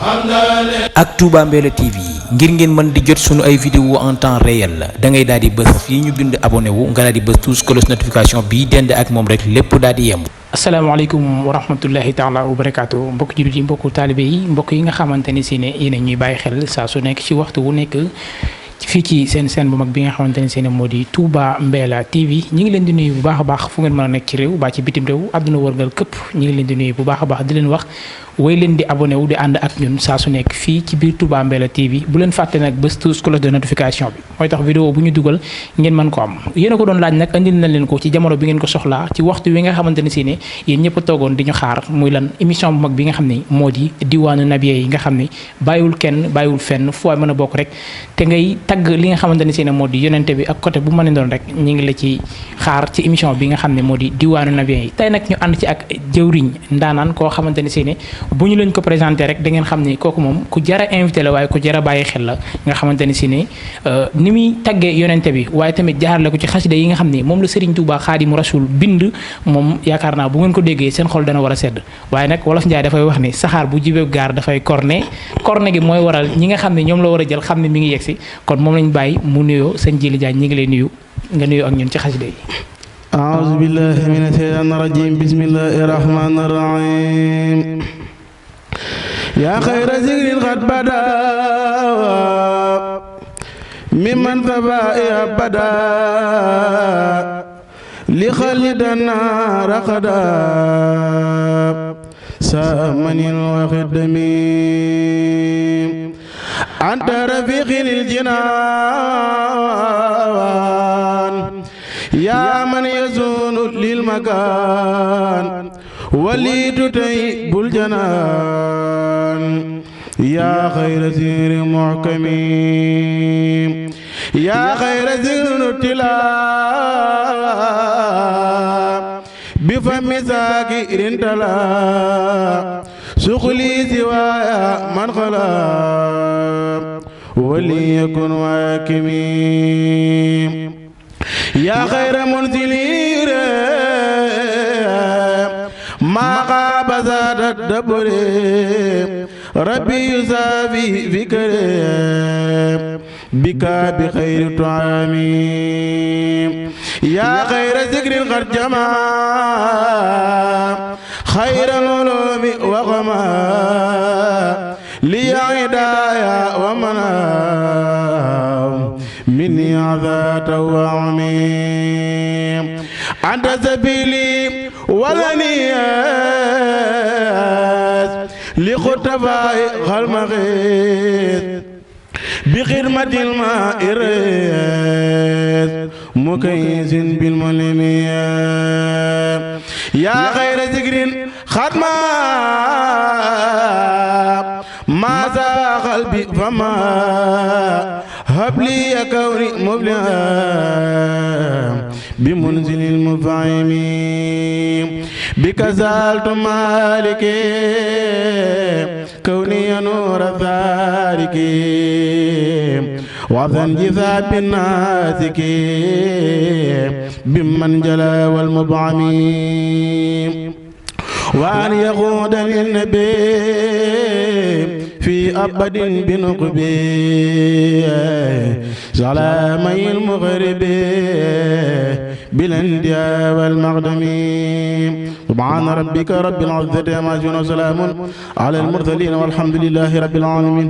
ak Touba Mbella TV ngir ngeen mën di jot sunu ay vidéo en temps réel da ngay daal di bës fii ñu bind abonné wu nga daal di bës tous cloche notification bi dend ak moom rek lépp daal di yemb. asalaamaaleykum wa rahmatullahi taala wa barakaatu mbokk jullit yi mbokku taalibe yi mbokk yi nga xamante ni si ne yéen ñuy bàyyi xel saa su nekk ci waxtu wu nekk fii ci seen bu mag bi nga xamante ne seen moo di Touba Mbella TV ñi ngi leen di nuyu bu baax a baax fu ngeen mën a nekk ci réew ba ci bitim réew àdduna wërngal këpp ñi ngi leen di nuyu bu baax a baax di leen wax way leen di abonné wu di ànd ak ñun saa su nekk fii ci biir Touba Mbella TV bu leen fàtte nag bés tous cloche de notification bi mooy tax vidéo bu ñu dugal ngeen mën ko am yéen a ko doon laaj nag andil na leen ko ci jamono bi ngeen ko soxlaa ci waxtu wi nga xamante ne si ne yéen ñëpp a toogoon di ñu xaar muy lan émission bu mag bi nga xam ne moo di diwaanu nabiye yi nga xam ne bàyyiwul kenn bàyyiwul fenn fu waay mën a bokk rek te ngay tagg li nga xamante ne si ne moo di yonente bi ak côté bu mën a doon rek ñu ngi la ci xaar ci émission bi nga xam ne moo di diwaanu nabiye yi tey nag ñu ànd ci ak jëwriñ ndaanaan koo xamante ne si ne bu ñu leen ko présenté rek da ngeen xam ni kooku moom ku jara invité la waaye ku jara bàyyi xel la nga xamante ne si ne ni muy taggee yonente bi waaye tamit jaarale ko ci xasida yi nga xam ne moom la Serigne Touba Xaadimu Rasul bind moom yaakaar naa bu ngeen ko déggee seen xol dana war a sedd waaye nag wolof Njaay dafay wax ni saxaar bu jibee gaar dafay corné gi mooy waral ñi nga xam ne ñoom la war a jël xam ne mi ngi yegsi kon moom lañ bàyyi mu nuyoo sëñ Jili Jaañ ñi ngi lay nuyu nga nuyoo ak ñun ci xasida yi أعوذ بالله من الشيطان الرجيم بسم الله الرحمن الرحيم يا خير ذكر قد بدا ممن فبائي أبدا لخلدنا رقدا سامن وخدمي أنت رفيق الجنان يا من يزون للمكان ولي تطيب الجنان يا خير سير محكم يا خير سير التلاء بفم ساكر تلا سخلي سوايا من خلا وليكن واكمين يا خير منزلين ما غاب زاد الدبر ربي يسافي فكري بك بخير طعامي يا خير ذكر قد جمع خير العلوم وغما لي عدايا ومنا مني عذات وعميم أنت سبيلي ولنياس لخطباء غلمغيث بخدمة الماء الرياس مكيس بالملميات يا خير ذكر ختما ما ذا قلبي فما هب لي كوني مبلغا بمنزل المفعم بك زالت مالكي كوني نور ذلك وذن جذاب الناسك بمن جلا والمبعم وأن يقود للنبي في أبد بنقبي سلامي المغرب بالاندياء والمقدم سبحان ربك رب العزة عما يصفون وسلام على المرسلين والحمد لله رب العالمين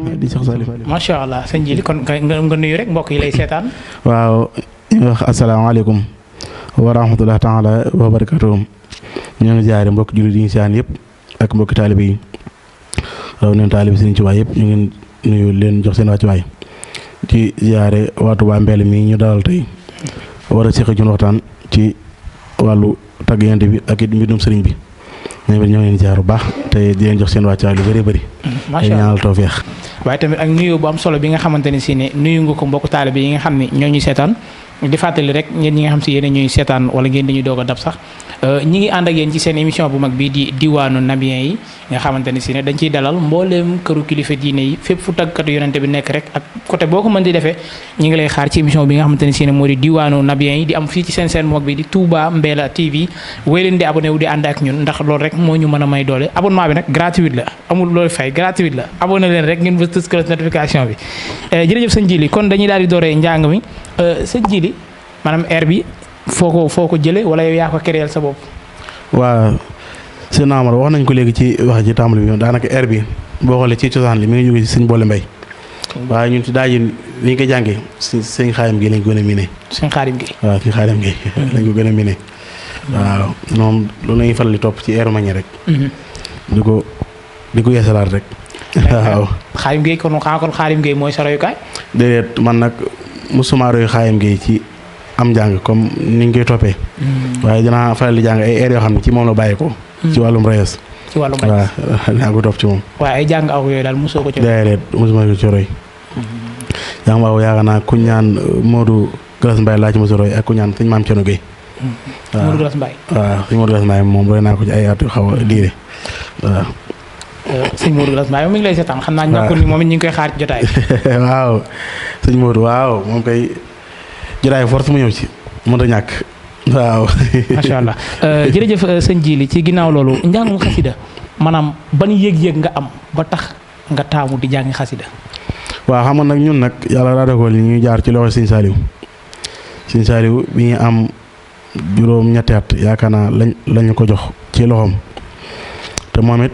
ما شاء الله sëñ Jili kon nga nuyu rek mbokk yi lay seetaan waaw wax asalaamaaleykum wa rahmatullahi taala wa barakatuh ñoo ngi jaare mbokk jullit yi saan yëpp ak mbokki taalibe yi raw neen taalibe Sëriñ Tuubaa yëpp ñu ngi nuyu leen jox seen wàccuwaay ci jaare waa Touba Mbella mi ñu dalal tey war a seq ñun waxtaan ci wàllu tagg Yonent bi ak it mbindum sëriñ bi ñoo ngi leen jaar bu baax te di leen jox seen wàccuwaay lu bëri bëri. macha allah ñaanal tawfeex waaye tamit ak nuyoo bu am solo bi nga xamante ne si ne nuyu nga ko mbokku taalibe yi nga xam ne ñoo ñuy seetaan di fàttali rek ñeen ñi nga xam si yéen ñuy seetaan wala ngeen dañuy doog a dab sax ñi ngi ànd ak yéen ci seen émission bu mag bi di diwaanu Nabiyen yi nga xamante ne si ne dañ ciy dalal mbooleem këru kilifa diine yi fépp fu tàggkatu yonente bi nekk rek ak côté boo ko mën di defee ñi ngi lay xaar ci émission bi nga xamante ne si ne moo di diwaanu Nabiyen yi di am fii ci seen bu mag bi di Touba Mbella TV wéy leen di abonné wu di ànd ak ñun ndax loolu rek moo ñu mën a may doole abonnement bi nag gratuit la amul loolu fay gratuit la abonné leen rek ngeen bës tous cloche notification bi jërëjëf sëñ Jili kon dañuy daal di dooree njàng mi sëñ Jili maanaam air bi foo ko jëlee wala yow yaa ko créer sa bopp. waaw sëñ Amar wax nañ ko léegi ci wax ci tàmbali bi daanaka air bi boo xoolee ci cosaan li mi ngi jóge ci sëñ Boole Mbay waaye ñun ci daaj yi ni ñu ko jàngee sëñ Xaadim gi lañ ko gën a miné. sëñ Xaadim gi. waaw sëñ Xaadim gi lañ ko gën a miné. waaw moom loolu la ñuy faral di topp ci air mañe rek. di ko yeesalaat rek. waaw Xaadim gi kon Xaadim gi mooy sa royukaay. déedéet man nag musuma roy Xaadim gi ci am njàng comme niñ koy toppee. waaye dinaa faral di jàng ay air yoo xam ne ci moom la bàyyi ko. ci wàllum reyes. ci wàllum reyes waaw dinaa ko topp ci moom. waaye ay jàng aw yooyu daal mosoo ko ci. déedéet mosuma ko ci roy. jàng aw yaakaar naa ku ñaan Modou Galas Mbaye laa ci mos a roy ak ku ñaan sëñ Maam Thierno Gueye. waaw Modou Galas Mbaye. waaw sëñ Modou Galas Mbaye moom roy naa ko ci ay at yu xaw a diire waaw. sëñ Modou Galas Mbaye mi ngi lay seetaan xam naa ñàkkul ni moom it ñu ngi koy xaar ci jotaay. waaw sëñ Modou waaw moom kay jotaay force mu ñëw ci mënut a ñàkk waaw. macha allah jërëjëf sëñ Jili ci ginnaaw loolu njàngum xasida maanaam ban yëg-yëg nga am ba tax nga taamu di jàngi xasida. waaw xam nga nag ñun nag yàlla daa dogal li ñuy jaar ci loxo sëñ Saliou bi ñu am juróom-ñetti at yaakaar naa lañu ko jox ci loxoom te moom it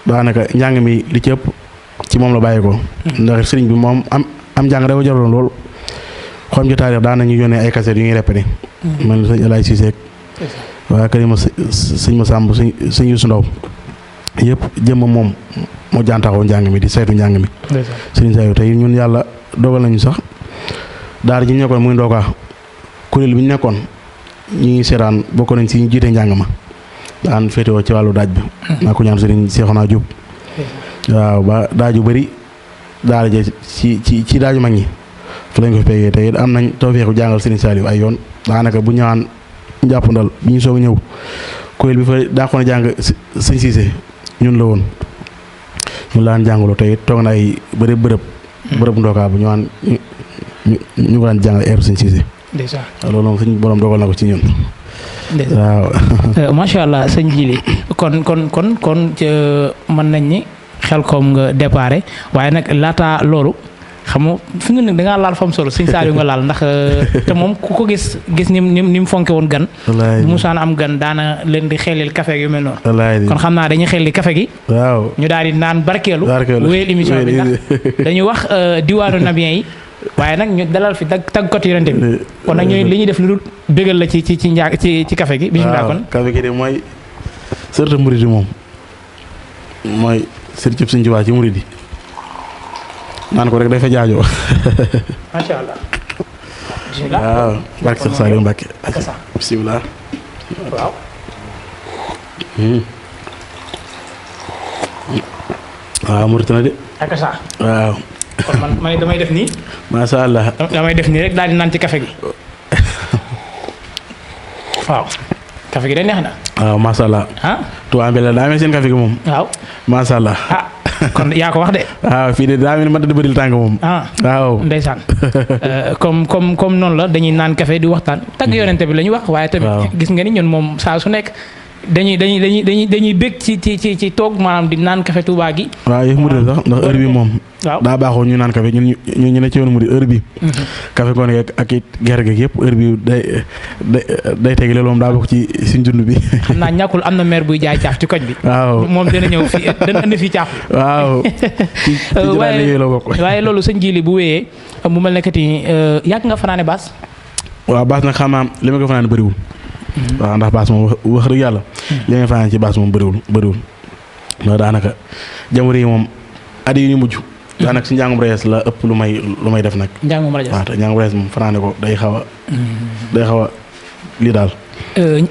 daanaka njàng mi li ci ëpp ci moom la bàyyi ko. ndax sëriñ bi moom am njàng dafa jaraloon lool. xam ci taarix daan nañu yónnee ay kaset yu ñuy répété. man sëñ El Hadj Cissé waaye kër yi ma sëñ ma Samb sëñ Youssou Ndaw yëpp jëmm moom moo jàntaxoo njàng mi di saytu njàng mi. sëriñ Saliou tey ñun yàlla dogal nañu sax daara ji ñu nekkoon muy ndookaa kuréel bi ñu nekkoon ñu ngi seetaan bokk nañ si ñu jiite njàng ma daan féetewoo ci wàllu daaj bi. maa ko ñaan sëriñ Seexuna Jóob waaw ba daaju bëri daara ja ci daaju mag ñi. fu lañ ko fi peegee tey am nañ tawfeexu jàngal Serigne Saliou ay yoon daanaka bu ñëwaan njàppandal bi ñu soog a ñëw kuréel bi fa daaxoon a jàng sëñ Cissé ñun la woon ñun laan jàngaloo tey toog na ay bërëb ndookaa bu ñëwaan ñu ko daan jàngal air sëñ Cissé. loolu moom suñu borom dogal na ko ci ñun. waaw. macha allah sëñ Jili kon mën nañ ni xel koom nga déparé waaye nag laata loolu. xam nga fi nga ne da ngaa laal fam solo sëñ Saliou nga laal ndax te moom ku ko gis ni mu fonke woon gan. bu musaan am gan daana leen di xelil café yu mel noonu. kon xam naa dañuy xelli café gi. waaw ñu daal di naan barkeelu. wéyal émission bi ndax dañuy wax diwaanu Nabiyen yi waaye nag ñu dalal fi tàggkatu yonente bi kon nag ñooy li ñuy def lu dul bégal la ci café gi. bisimilah kon café gi de mooy sërta murid moom mooy sër cëb sëñ Tuubaa ci murid yi naan ko rek day fa jaajoo. macha allah. bisimilah waaw barke Cheikh Saliou Mbacke. bisimilah. waaw. waaw murit na de. ak sa. waaw. kon man damay def nii. macha allah. damay def nii rek daal di naan ci café gi. waaw. café gi de neex na. waaw macha allah. Touba Mbella daa amee seen café gi moom. waaw. macha allah. kon yaa ko wax de. waaw fii de daa mel ni man da bëri tàng moom. waaw ndeysaan comme noonu la dañuy naan café di waxtaan tagg yonente bi la ñuy wax waaye tamit gis nga ni ñun moom saa su nekk dañuy bég ci toog maanaam di naan café Touba gi. waaw yëf mu de sax ndax heure bi moom. waaw daa baaxoo ñu naan café ñu ne ci yoon mu di heure bi café ngoon geeg ak it gerte geeg yëpp heure bi day tegi loolu moom daa bokk ci suñ dund bi. xam naa ñàkkul am na maire buy jaay caaf ci koñ bi. waaw moom dana ñëw fii dana andi fii caaf. waaw. waaye loolu sëñ Jili bu wéyee mu mel ne que ni yàgg nga fanaane baas. waaw baas nag xam naa li ma ko fanaane bëriwul. waaw ndax baas moom wax dëgg yàlla. li nga fanaane ci baas moom bëriwul. ndax daanaka jamono yi moom at yi ñu mujj. daanaka si njàngum rees la ëpp lu may def nag. njàngum rees waaw te njàngum rees moom fanaane ko day xaw a lii daal.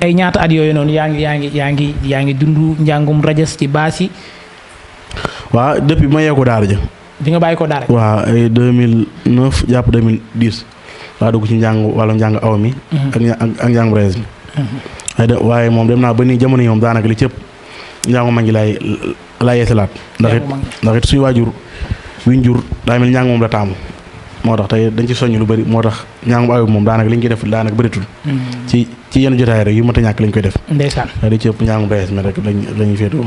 ay ñaata at yooyu noonu yaa ngi dund njàngum rajas ci baas yi. waaw depuis bi ma yeeku daara ja. bi nga bàyyi ko daara. waaw ay 2009 jàpp 2010 laa dugg ci wàllum njàng aw mi. ak njàng brees mi. waaye moom dem naa ba nii jamono yi moom daanaka li cëpp njàngu mag ngi laay yeesalaat. ndax it suñu waajur wiñ jur daa mel njàng moom la taamu. moo tax tey dañ ci soññ lu bëri moo tax njàngum aw moom daanaka li ñu koy def daanaka bëritul. ci yenn jotaay rek yu mat a ñàkk lañ koy def. ndeysaan di ci ëpp njàngum brees mi rek lañuy féetewoo.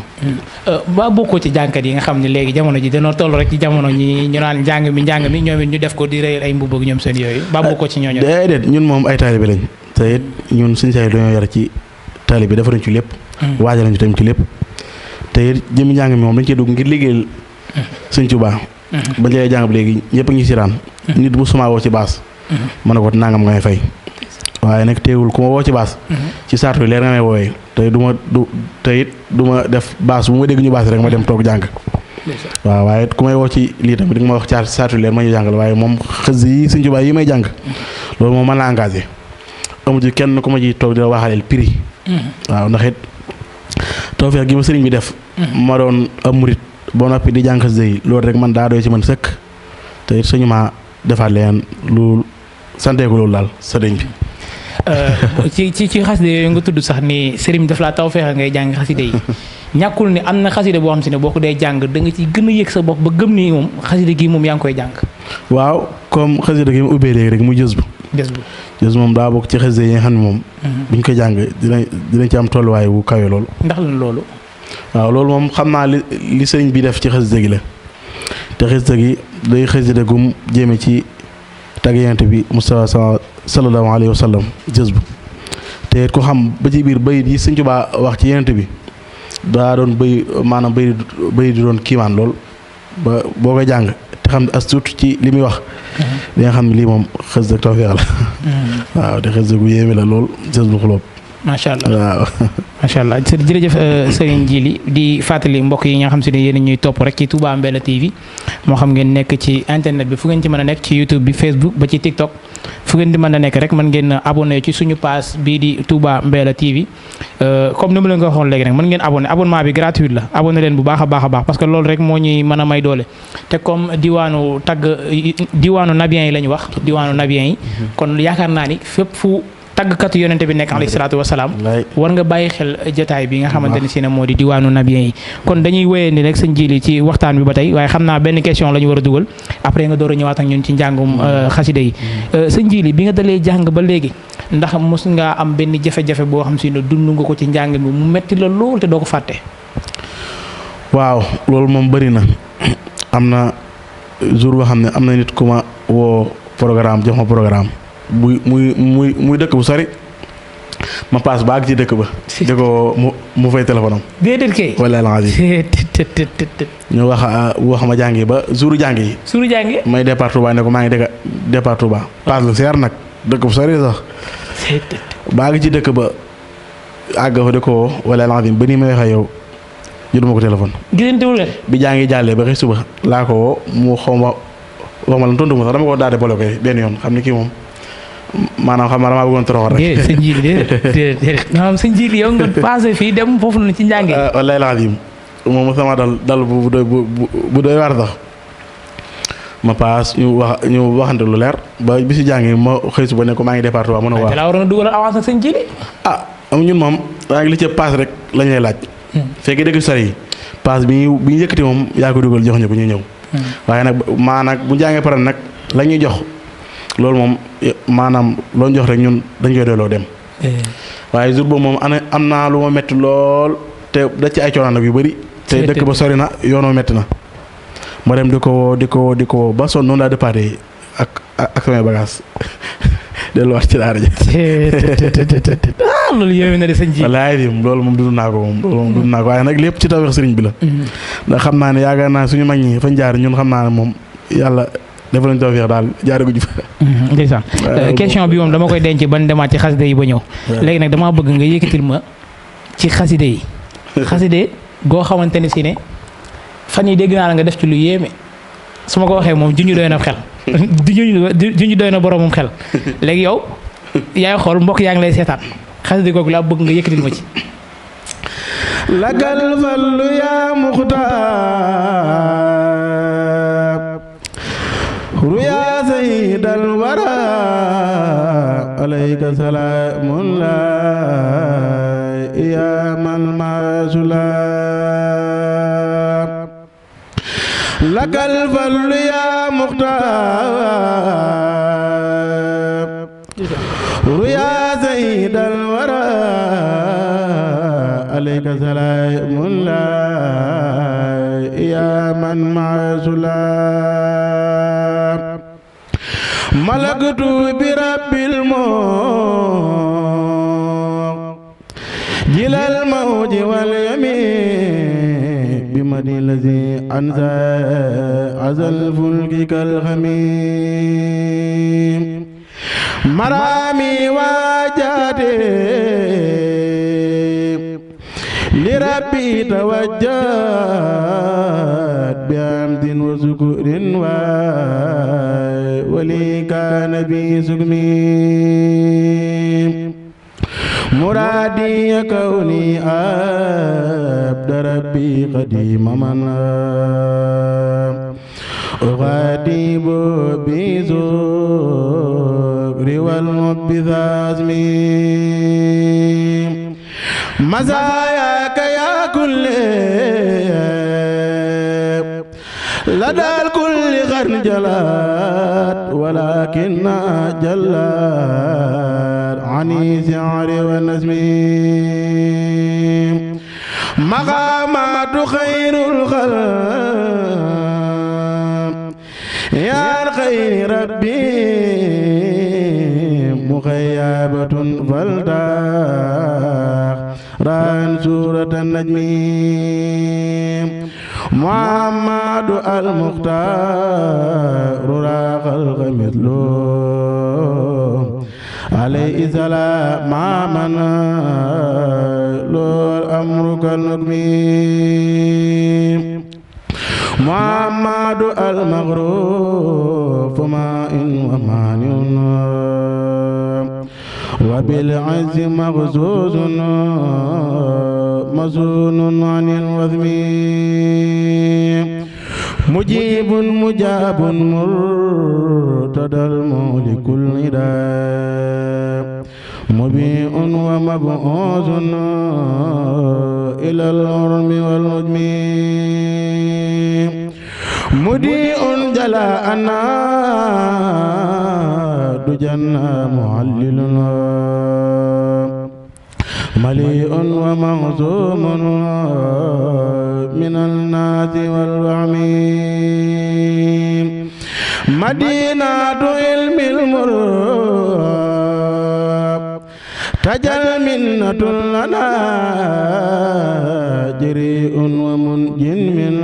ba bokkoo ci jànkat yi nga xam ne léegi jamono ji dañoo toll rek ci jamono ñi ñu naan njàng mi ñoom it ñu def ko di rëyal ay mbubb ak ñoom seen yooyu ba bokkoo ci ñooñu. déedéet ñun moom ay taalibe lañ te it ñun suñu say dañoo yar ci taalibe bi defaruñ ci lépp. waajal nañu tamit ci lépp te it jëmi njàng mi moom dañ cee dugg ngir liggéeyal Sëñ Tuubaa. bañ lay jàng léegi ñëpp a ngi siraan nit bu suma woo ci baas. mën na ko nangam nga may fay. waaye nag teewul ku ma woo ci baas. ci saatu bi leer nga may woowee te du ma def baas bu ma dégg ñu baas rek ma dem toog jàng. waaw waaye ku may woo ci lii tamit di nga ma wax saatu leer ma ñu jàngal waaye moom xës yi Sëñ Tuubaa yi may jàng. loolu moom mën la engagé. amu ci kenn ku ma ji toog di la waxaleel prix. waaw ndax it tawfeex gi ma sëriñ bi def. ma doon am murit boo noppi di jàng xës yi loolu rek man daa doy ci man sëkk te it suñu ma defaat leen lu santeeku loolu daal sëriñ bi. ci xasida yooyu nga tudd sax ni sëriñ daf laa tawfeex ngay jàng xasida yi ñàkkul ni am na xasida boo xam si ne boo ko dee jàng da nga ci gën a yëg sa bopp ba gëm ni moom xasida gi moom yaa ngi koy jàng. waaw comme xasida gi mu ubbee léegi rek mu jës bu. jës moom daa bokk ci xasida yi nga xam ne moom. buñ ko jàng dinañ ci am tolluwaay wu kawe loolu. ndax lan loolu. waaw loolu moom xam naa li sëriñ bi def ci xasida gi la te xasida gi day xasida gum jéeme ci tagg Yonent bi Mustafa sallallahu alayhi wa sallam jës bu te ko xam ba ci biir bayit yi Sëñ Tuubaa wax ci Yonent bi daa doon maanaam bayit di doon kiimaan lool ba boo koy jàng te xam ne as tuut ci li muy wax di nga xam ne lii moom xasida tawfeex la waaw te xasida gu yéeme la lool jës bu xulóob macha allah waaw macha allah jërëjëf Serigne Djily di fàttali mbokk yi nga xam si ne yéen ñuy topp rek ci Touba Mbella TV moo xam ngeen nekk ci internet bi fu ngeen ci mën a nekk ci YouTube bi Facebook ba ci TikTok fu ngeen di mën a nekk rek mën ngeen abonné ci suñu page bii di Touba Mbella TV comme ni ma leen ko waxoon léegi nag mën ngeen abonnement bi gratuit la abonné leen bu baax a baax parce que loolu rek moo ñuy mën a may doole te comme diwaanu nabiyen yi la ñu wax diwaanu nabiyen yi kon yaakaar naa ni fépp fu tàggkatu yonente bi nekk alayhi salaatu wasalaam war nga bàyyi xel jotaay bi nga xamante ni si ne moo di diwaanu nabiyen yi kon dañuy wéyee ni rek Sëñ Djily ci waxtaan bi ba tey waaye xam naa benn question la ñu war a dugal après nga door a ñëwaat ak ñun ci njàngum xasida yi Sëñ Djily bi nga dalee jàng ba léegi ndax mos ngaa am benn jafe-jafe boo xam si ne dund nga ko ci njàng bi mu metti la lool te doo ko fàtte. waaw loolu moom bëri na am na jour boo xam ne am na nit ku ma woo programme jox ma programme muy dëkk bu sori ma paas ba àgg ci dëkk ba. di ko mu fay téléphone am. déedéet kay. wala la ñu wax ma jàngi ba jouru jàngi. suuru jàngi. may départ Touba ne ko maa ngi départ Touba. paas lu seer nag dëkk bu sori sax. ba àgg ci dëkk ba àgg fa di ko wala la ba nii may waxee yow jëluma ko téléphone. gisantewul leen. bi jàngi jàllee ba xëy suba laa ko woo mu xaw ma wax ma lan tontu ma sax dama ko daal di bloqué benn yoon xam ne kii moom. maanaam xam naa damaa bëggoon toroxal rek. Sëñ Djily déedéet maanaam Sëñ Djily yow nga passé fii dem foofu noonu ci njàng yi. wallaahi laadim moom sama dal bu doy waar sax ma paas ñu waxante lu leer ba bi si jàngi ma xëy suba ne ko maa ngi départ waa mën a. waaw te laa waroon a dugalal avance ak Sëñ Djily. ñun moom daa ngi li ci paas rek lañ lay laaj. fekkee dëgg sori yi paas bi ñu yëkkati moom yaa ko dugal jox ñu ko ñu ñëw. waaye nag bu jàngee pare nag la ñuy jox. loolu moom maanaam loo jox rek ñun dañ koy doyloo dem. waaye jour boobu moom am naa lu ma métti lool te da ci ay coono nag yu bëri. te dëkk ba sori na yoonoo métti na. ma dem di ko ba sonn noonu daa déparé ak samay bagage delluwaat ci daara ji. loolu yooyu na de Sëñ Djily. wallaahi loolu moom dund naa ko waaye nag lépp ci tawfeex sëriñ bi la. ndax xam naa ne yaakaar naa suñu mag ñi fañ jaar ñun xam naa ne moom yàlla. dafa lañ tawfeex daal jaaraguñu fa. ndeysaan question bi moom dama koy denc ban demaat ci xaside yi ba ñëw. léegi nag damaa bëgg nga yëkkatil ma ci xaside yi. xaside goo xamante ne si ne fan yi dégg naa la nga def ci lu yéeme su ma ko waxee moom juñu doy na xel. juñu doy na boromum xel léegi yow yaay xool mbokk yaa ngi lay seetaan xaside googu laa bëgg nga yëkkatil ma ci. lakal fallu yaa muxtaar الورى عليك سلام الله يا من ما سلام لك الفضل يا مختار يا سيد الورى عليك سلام الله يا من مع سلام ملكت برب الموت جل الموج واليمين بمدي الذي أنزى عزى الفلك كالخميم مرامي واجاتي لربي توجهت بحمد وشكر ولي كان بي سقمي مرادي كوني عبد ربي قديم من أغادي بزكر والحب ذازمي مزاياك يا كل لدى الكل غير جلات ولكن جلات عني شعر ونسمي مقامات خير الخلق يا خير ربي مخيبة فلتاخ ران سورة النجم محمد المختار راق مثله عليه السلام من له الأمر كالنجم محمد المغروف ماء ومانع وبالعز مغزوز مزون عن الوثم مجيب مجاب مرتدى المولك النداء مبيء ومبعوث إلى العرم والعجم مديء جلاءنا دجنا معللنا مليء ومغزوم من الناس والوهم مدينة علم المراب تجل منة لنا جريء ومنج من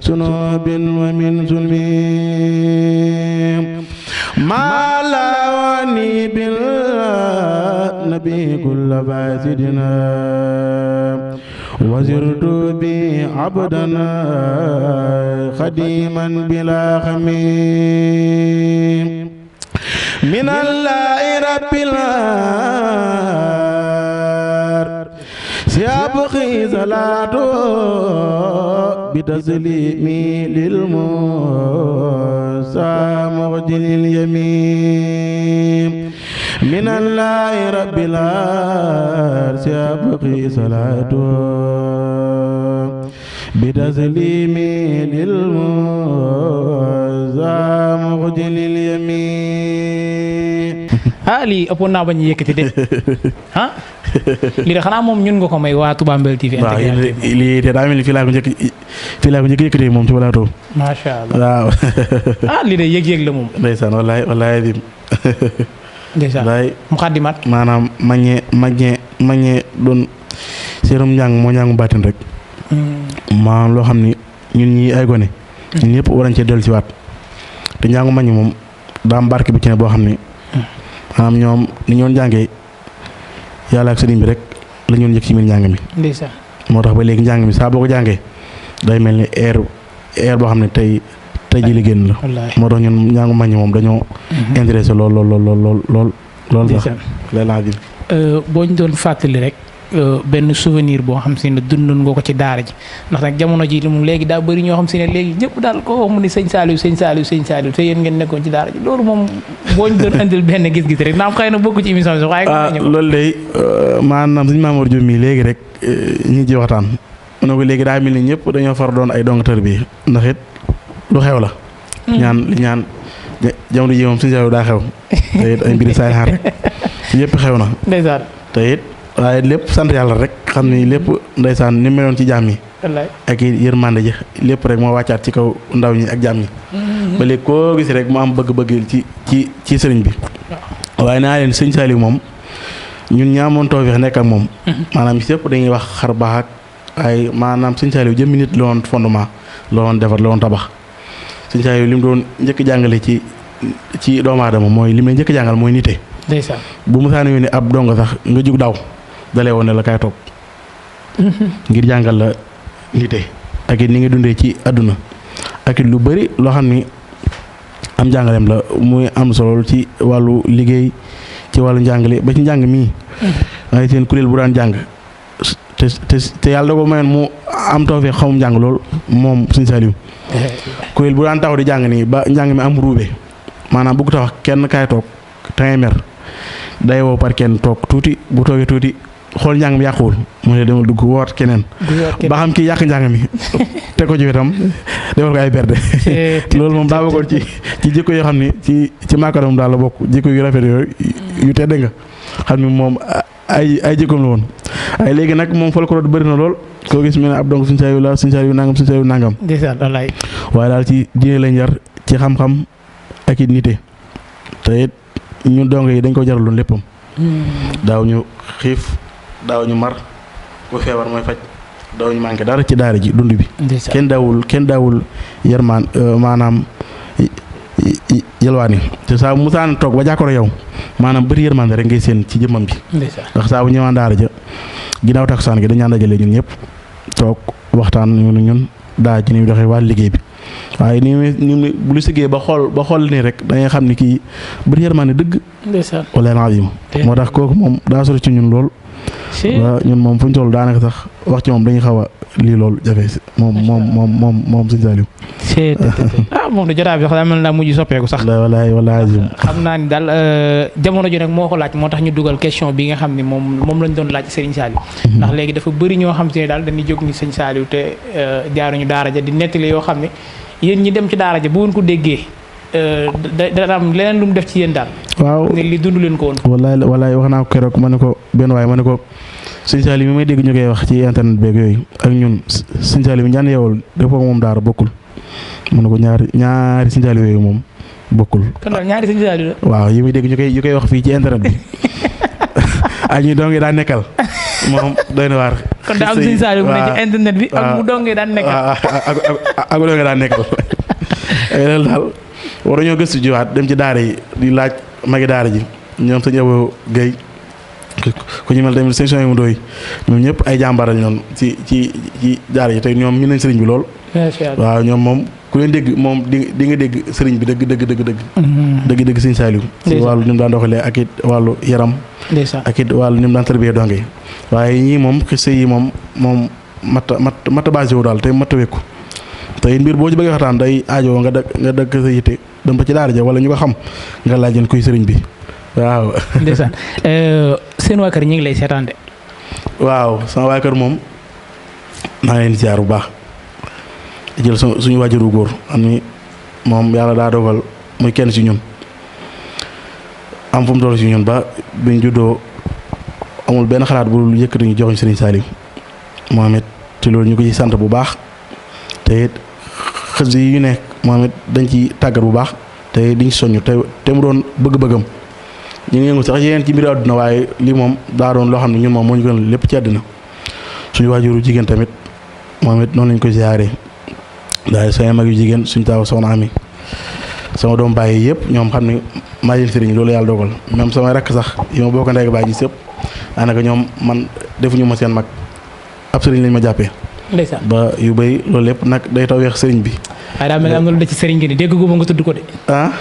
سنوب ومن ظلم ما لاوني بالنبي كل فاسدنا وزرت بي عبدنا خديما بلا خميم من الله رب العالمين سيبقي صلاته بتسليمي للموسى مغجل اليمين من الله رب العالمين سيبقي صلاته بتسليمي للموسى مغجل اليمين. lii ëppoon naa bañ a yëkkati de ah lii de xanaa moom ñun nga ko may waa Touba Mbéll TV. waaw lii te daa mel ni fii laa ko njëkk yëkkatee moom ci plateau. macha allah waaw. lii de yëg-yëg la moom. ndeysaan wallaay dim. ndeysaan muqaddimat maanaam maññee doon seenum njàng moo njàngu baatin rek. maanaam loo xam ni ñun ñi ay gone. ñun ñëpp war nañ cee dellu si waat te njàngu maññi moom daa am barke bi ci ne boo xam ni. maanaam ñoom ni ñoon jàngee yàlla ak sëriñ bi rek la ñoon njëkk ci biir njàng mi. ndeysaan moo tax ba léegi njàng mi saa boo ko jàngee day mel ni air boo xam ne tey ji li génn la. moo tax ñun njàngu maññi moom dañoo. intéressé lool. ndeysaan boo ñu doon fàttali rek benn souvenir boo xam si ne dundoon nga ko ci daara ji ndax nag jamono ji moom léegi daa bëri ñoo xam si ne léegi ñëpp daal ko wax mu ni sëñ Saliou te yéen ngeen nekkoon ci daara ji loolu moom boo ñu doon andil benn gis-gis rek naam xëy na bokk ci émission bi sax waaye. loolu day maanaam sëñ Mamour Diop mii léegi rek ñu ngi ci waxtaan mu ne ko léegi daa mel ni ñëpp dañoo far doon ay dongateur bi ndax it lu xew la. ñaan jamono ji moom sëñ Saliou daa xew te it ay mbiri saay xaar yëpp xew na. ndeysaan te it waaye lépp sant yàlla rek xam ni lépp ndeysaan ni meloon ci jaam yi. wallaay ak yërmande ji lépp rek moo wàccaat ci kaw ndaw ñi ak jaam ñi. ba léegi koo gis rek mu am bëgg-bëgg ci sëriñ bi. waaye naa leen sëñ Saliou moom ñun ñaamoon tawfeex nekk ak moom. maanaam si yëpp dañuy wax xar baax ak ay maanaam sëñ Saliou jëmmi nit la woon fondement la woon defar la woon tabax sëñ Saliou li mu doon njëkk jàngale ci doomu aadama mooy li may njëkk jàngal mooy nite. ndeysaan bu mu saani ni ab donga sax nga jug daw dalee woon ne la kay toog ngir jàngal la nite ak it ni nga dundee ci àdduna ak it lu bari loo xam ni am jàngaleem la muy am solo ci wàllu liggéey ci wàllu njàngale ba ci njàng mii waaye seen kuréel bu daan jàng te yàlla da ko mayoon mu am tawfeex xamum njàng lool moom sëñ Saliou kuréel bu daan taxaw di jàng nii ba njàng mi am ruube maanaam bëgg tax kenn kaay toog te ngay mer day woo par kenn toog tuuti bu toogee tuuti xool njàng mi yàquwul mu ne demal dugg woot keneen ba xam kii yàq njàng mi te ko ci wetam defal ko ay berde loolu moom daa bokkoon ci jikko yoo xam ni ci maakaram daal la bokk jikko yu rafet yooyu yu tedd nga xam ni moom ay jikkoom la woon ay léegi nag moom folklore bëri na lool koo gis mu ne ab donc sëñ Saliou la sëñ Saliou nangam waaye daal ci diine lañ yar ci xam-xam ak it nite te it ñun dong yi dañ ko jaraloon léppam daaw ñu xiif daaw ñu mar ku feebar mooy faj daaw ñu manqué dara ci daara ji dund bi kenn daawul yarmaan maanaam yelwaani te saa bu musaan toog ba jàkkaaroo yow maanaam bëri yërmande rek ngay seen ci jëmmam bi ndax saa bu ñëwaan daara ja ginnaaw takkusaan gi dañu dajale ñun ñëpp toog waxtaan ñun daa ji ni mu doxee wàllu liggéey bi waaye ni bu lu siggee ba xool nii rek da ngay xam ni kii bëri yërmande dëgg wala naazim moo tax kooku moom daa sori ci ñun lool waaw ñun moom fu ñu toll daanaka sax wax ci moom dañuy xaw a lii loolu jafe moom sëñ Saliou moom da jotaay bi sax daa mel naa mujj soppeeku sax walaay xam naa ni daal jamono ji nag moo ko laaj moo tax ñu dugal question bi nga xam ne moom lañ doon laaj Serigne Saliou ndax léegi dafa bëri ñoo xam te ne daal dañuy jóg ni sëñ Saliou te jaaruñu daara ja di nettali yoo xam ne yéen ñi dem ci daara ja bu ngeen ko déggee da am leneen lu mu def ci yéen daal waaw ne li dund leen ko woon wallaay wax naa ko keroog ma ne ko benn waay ma ne ko sëñ Saliou mi may dégg ñu koy wax ci internet beeg yooyu ak ñun sëñ Saliou mi ñaan yeewul dafa moom daara bokkul mu ne ko ñaari sëñ Saliou yooyu moom bokkul. kon daal ñaari sëñ Saliou la. waaw yi muy dégg ñu koy wax fii ci internet bi ak ñu dong daa nekkal moom doy na waar. kon daa am sëñ Saliou mu ne ci internet bi. ak mu dongee daan nekkal. ak mu dongee daan nekkal loolu daal waruñoo gëstu jiwaat dem ci daara yi di laaj magi daara ji ñoom sëñ Abo Guèye ku ñu mel tamit sëñ Sonia mu doy ñoom ñëpp ay jàmbaar lañ ñoon ci daara yi te ñoom ñu nañ sëriñ bi lool. waaw ñoom moom ku leen dégg moom di nga dégg sëriñ bi dëgg sëñ Saliou ci wàllu ni mu daan doxalee ak it wàllu yaram ak it wàllu ni mu daan tarbiyee donge yi waaye ñii moom xiste yi moom matta basé wu daal te matta wekku te mbir boo ci bëggee waxtaan day aajoo nga dëkk sa yitte dem ba ci daara ja wala ñu ko xam nga laaj leen kuy sëriñ bi waaw. ndeysaan seen waa kër ñu ngi lay seetaan de. waaw sama waa kër moom maa ngi leen di ziar bu baax jël suñu waajuru góor am ni moom yàlla daa dogal muy kenn ci ñun am fu mu dool ci ñun ba biñ juddoo amul benn xalaat bu yëkkati ñu joxuñ Serigne Saliou moom it te loolu ñu ko ci sant bu baax te it xës yi ñu nekk moom it dañ ci tàggat bu baax te diñ soññ te mu doon bëgg-bëggam ñu ngi yëngu sax yeneen ci mbiri àdduna waaye lii moom daa doon loo xam ne ñun moom moo ñu gën lépp ci àddina suñu waajuru jigéen tamit moom it noonu lañ ko ziaree daal sama mag yu jigéen suñu taaw soxna Ami sama doom bàyyi yëpp ñoom xam ne maa leen sëriñ loolu yàlla dogal même samay rakk sax yi ma bokk ndey ak baay ji sëpp daanaka ñoom man defuñu ma seen mag ab sëriñ lañ ma jàppee. ndeysaan ba yu bëri loolu lépp nag day tawweex sëriñ bi. waaye daa mel ne am na lu de ci sëriñ gi ni dégg gu ma nga tudd ko de.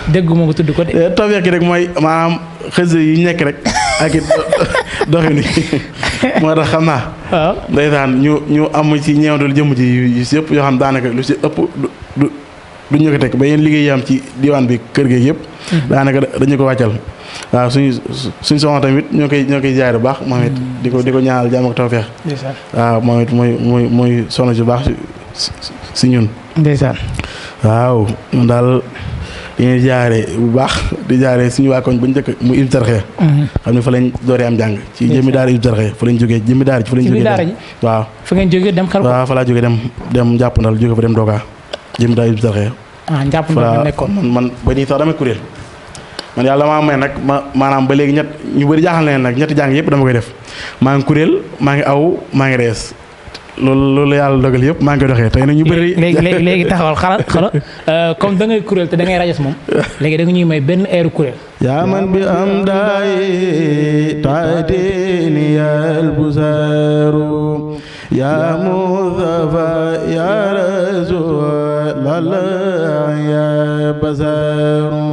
dégg gu ma nga tudd ko de. tawweex gi rek mooy maanaam xës yi nekk rek ak it doxin wi moo tax xam naa. waaw ndeysaan ñu am ci ñeewantal jëmm ci yu si yëpp yoo xam daanaka lu si ëpp du ñu ko teg ba yéen liggéey am ci diwaan bi kër gi yëpp. daanaka dañu ko wàccal. waaw suñ soxna tamit ñoo koy jaay bu baax moom it di ko ñaanal jàmm ak tawfeex. waaw moom it muy soxna si baax si ñun. ndeysaan. waaw ñun daal dañuy jaare bu baax di jaare suñu waa koñ bu njëkk mu Hizbut Tarqiyyah. xam ne fa lañ dooree am jàng. ci jëmmi daara Hizbut Tarqiyyah fa lañ jógee jëmmi daara ci fa lañ jógee dem waaw. fa ngeen jógee dem xel ko. waaw fa laa jógee dem jàppandal jóge fa dem Doka jëmmi daara Hizbut Tarqiyyah. jàppandal nga nekkoon man ba nii sax damay kuréel. man yàlla maa may nag maanaam ba léegi ñu bëri jaaxal na leen nag ñetti jàng yëpp dama koy def maa ngi kuréel maa ngi aw maa ngi rees loolu yàlla dogal yëpp maa ngi koy doxee tey nag ñu bëri. léegi taxawal xala comme da ngay kuréel te da ngay rajas moom léegi da nga ñuy may benn eeru kuréel. yaa man bi am daay taatini yal busaaru yaa Mustafa yaa Rasulallah yaa basaaru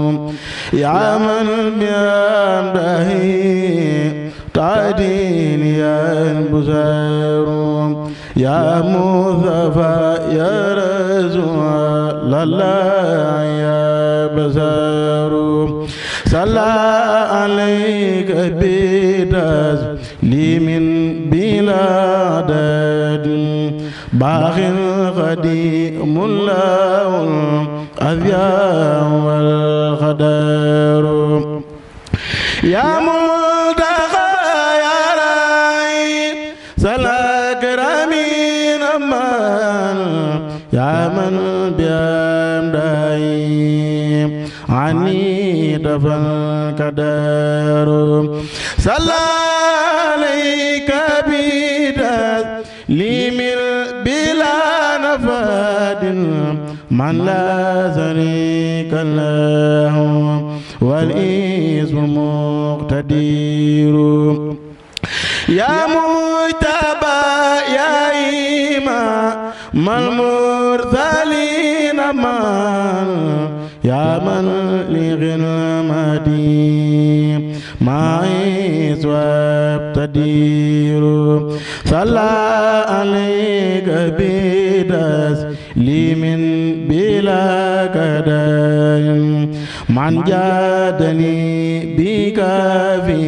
yaa man bi am daay taatini yal busaaru yaa Mustafa yaa Rasulallah yaa basaaru salla alayka bitaslimin bila adadin baaxin xadimun lahul afyaa wal xadaru yaa multaqa yaa raay salakramin aman yaa man biamday ani dafal kadaru salla alayka bitaslimin bila nafadin man la sharika lahu wal ismu muqtadiru ya mujtaba ya imam al mursalin man ya man li ghilmati ma'is wabtadiru salla alayka bitaslimin bila kadarin man jadani bika fi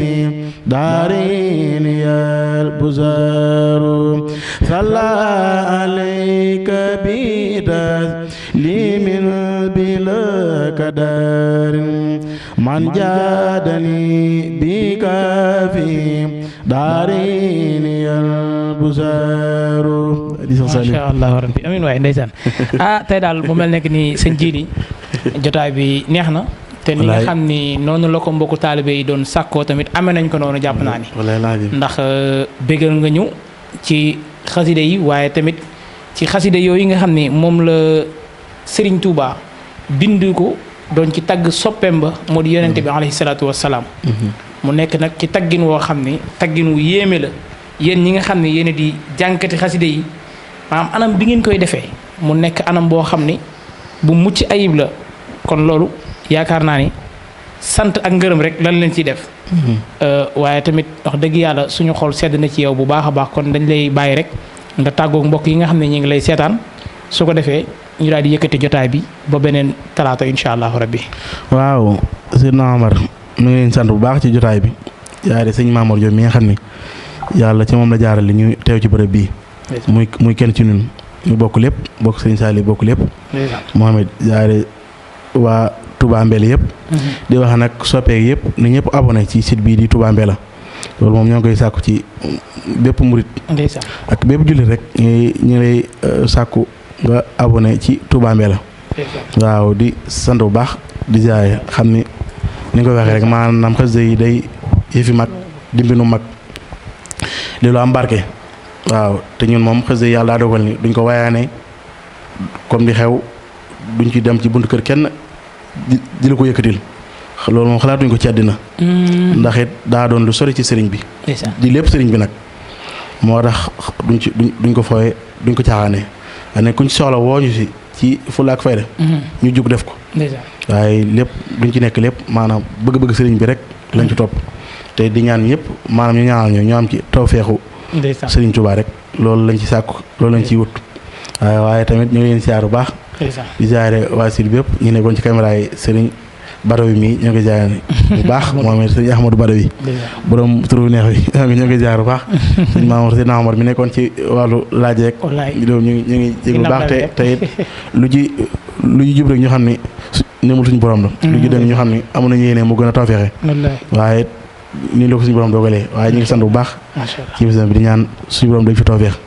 darin yal buzaru salla alayka bitaslimin bila kadarin man jadani bika fi darin yal buzaru. macha allah rabbi amiin waaye ndeysaan tey daal mu mel nekk ni sëñ Jili jotaay bi neex na te ni nga xam ni noonu la ko mbokku taalibe yi doon sàkkoo tamit amee nañ ko noonu jàpp naa ni ndax bégal nga ñu ci xaside yi waaye tamit ci xaside yooyu nga xam ni moom la Serigne Touba bind ko doon ci tagg soppeem ba moo di yonente bi alayhi salaatu wassalaam mu nekk nag ci taggin woo xam ni taggin wu yéeme la yéen ñi nga xam ne yéen di jànkati xaside yi maanaam anam bi ngeen koy defee mu nekk anam boo xam ni bu mucc ayib la kon loolu yaakaar naa ni sant ak ngërëm rek lan leen ciy def waaye tamit wax dëgg yàlla suñu xol sedd na ci yow bu baax a baax kon dañ lay bàyyi rek nga tàggoog mbokk yi nga xam ne ñu ngi lay seetaan su ko defee ñu daal di yëkkati jotaay bi ba beneen talaata incha allahu rabbi. waaw sëñ Omar ñu ngi leen sant bu baax ci jotaay bi yaare sëñ Mamour Diop mi nga xam ni yàlla ci moom la jaarale ñu teew ci bërëb bii muy kenn ci ñun ñu bokk lépp bokk sëñ Saliou bokk lépp Mohamed jaare waa Touba Mbella yëpp di wax nag soppeek yëpp ni ñëpp abonné ci site bii di Touba Mbella loolu moom ñoo ngi koy sàkku ci bépp murit ak bépp jullit rek ñu lay sàkku nga abonné ci Touba Mbella waaw di sant bu baax di jaay xam ni ni nga ko waxee rek maanaam xasida yi day yëfi mag dimbinu mag li lu am barke waaw te ñun moom xasida yi yàlla daa dogal ni duñ ko wayaane comme di xew duñ ci dem ci buntu kër kenn di la ko yëkkatil loolu moom xalaatuñ ko ci àddina ndax it daa doon lu sori ci sëriñ bi di lépp sëriñ bi nag moo tax duñ ko fooye duñ ko caaxaane ane kuñ soxla woo ñu si ci fulla ak fayda ñu jug def ko waaye lépp duñ ci nekk lépp maanaam bëgg-bëgg sëriñ bi rek lañ ci topp te di ñaan ñëpp maanaam ñu ñaanal ñu am ci tawfeexu ndeysaan Serigne Touba rek loolu lañ ci sàkku loolu lañ ciy wut waaye tamit ñu ngi leen siyaar bu baax ndeysaan di jaare waa sil bi yëpp ñu nekkoon ci caméra yi Serigne Badawi mi ñoo ngi jaare bu baax moom it Serigne Ahmadou Badawi borom turu neex bi ñoo ngi jaar bu baax Serigne Mamour Seydina Omar mi nekkoon ci wàllu laaj rek ñu ngi jég bu baax te it lu ci jub rek ñu xam ni nemul suñu borom la lu ci dëng ñu xam ni amu nañu yéene mu gën a tawfeexe waaye nii la ko suñu borom dogalee waaye ñu ngi sant bu baax ci bis bi di ñaan suñu borom dañ fi tawfeex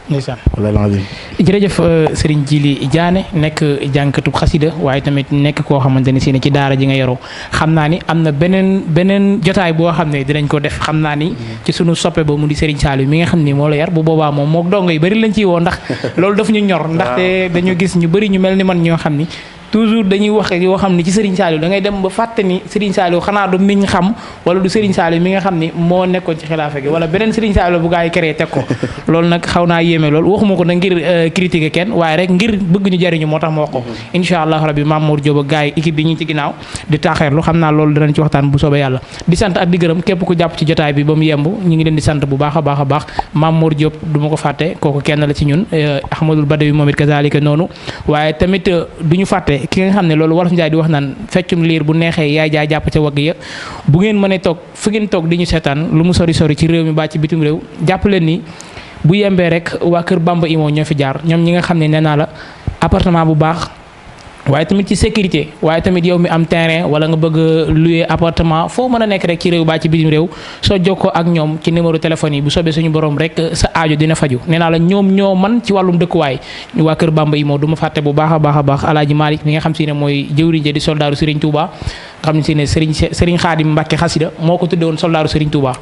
wallaahi jërëjëf Serigne Djily Diané nekk jànkatub xasida waaye tamit nekk koo xamante ni si ne ci daara ji nga yoroo xam naa ni am na beneen jotaay boo xam ne dinañ ko def xam naa ni ci sunu soppe ba mu di Serigne Saliou mi nga xam ni moo la yar bu boobaa moom mook dongo yi bëri lañ ciy woo ndax loolu daf ñu ñor ndaxte dañu gis ñu bëri ñu mel ni man ñoo xam ni toujours dañuy wax yoo xam ni ci Serigne Saliou da ngay dem ba fàtte ni Serigne Saliou xanaa du miñ xam wala du Serigne Saliou mi nga xam ni moo nekkoon ci xilaafa gi wala beneen Serigne Saliou bu gaa yi créé teg ko loolu nag xaw naa yéeme loolu waxuma ko nag ngir critiquer kenn waaye rek ngir bëgg ñu jariñu moo tax ma wax ko incha allah rabbi Mamour Diop ak gaa yi équipe bi ñu ci ginnaaw di taaxeerlu xam naa loolu danañ ci waxtaan bu soobee yàlla di sant ak di gërëm képp ku jàpp ci jotaay bi ba mu yemb ñu ngi leen di sant bu baax a baax Mamour Diop du ma ko fàtte kooku kenn la ci ñun Ahmadul Badawi moom it kazalika noonu waaye tamit du ñu fàtte ki nga xam ne loolu Wolof Njaay di wax naan feccum liir bu neexee yaay jaay jàpp ca wagg ya bu ngeen mënee toog fu ngeen toog di ñu seetaan lu mu sori ci réew mi ba ci bitim réew jàpp leen ni bu yembee rek waa kër Bamba Imo ñoo fi jaar ñoom ñi nga xam ne nee naa la appartement bu baax waaye tamit ci sécurité waaye tamit yow mi am terrain wala nga bëgg a louer appartement foo mën a nekk rek ci réew ba ci bitim réew soo jokkoo ak ñoom ci numéro téléphone yi bu soobee suñu borom rek sa aajo dina faju nee naa la ñoom ñoo man ci wàllum dëkkuwaay ñu waa kër Bamba Imo du ma fàtte bu baax a baax Alaaji Malick mi nga xam si ne mooy jëwriñ ja di soldaaru Serigne Touba xam si ne Serigne Khadim Mbacke xasida moo ko tudde woon soldaaru Serigne Touba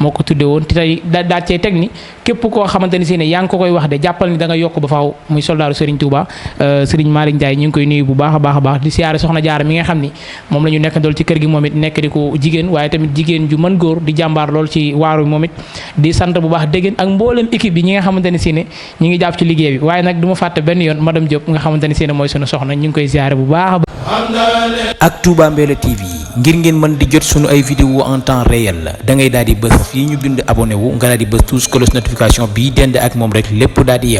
moo ko tudde woon te tey daal cee teg ni képp koo xamante ni si ne yaa ngi ko koy wax de jàppal ni da nga yokk ba faaw muy soldaaru Serigne Touba Serigne Malick Ndiaye ñu ngi koy nuyu bu baax a baax di siyaare soxna Jaara mi nga xam ni moom la ñu nekk dool ci kër gi moom it nekk di ko jigéen waaye tamit jigéen ju mën góor di jàmbaar lool ci waaru moom it di sant bu baax dégg ak mboolem équipe bi ñi nga xamante ni si ne ñi ngi jàpp ci liggéey bi waaye nag du ma fàtte benn yoon madame Diop nga xamante ni si ne mooy sunu soxna ñu ngi koy siyaare bu baax ak Touba Mbella TV ngir ngeen mën di jot sunu ay vidéo en temps réel da ngay daal di bës fii ñu bind abonné wu nga daal di bës tous cloche notification bii dend ak moom rek lépp daal di yem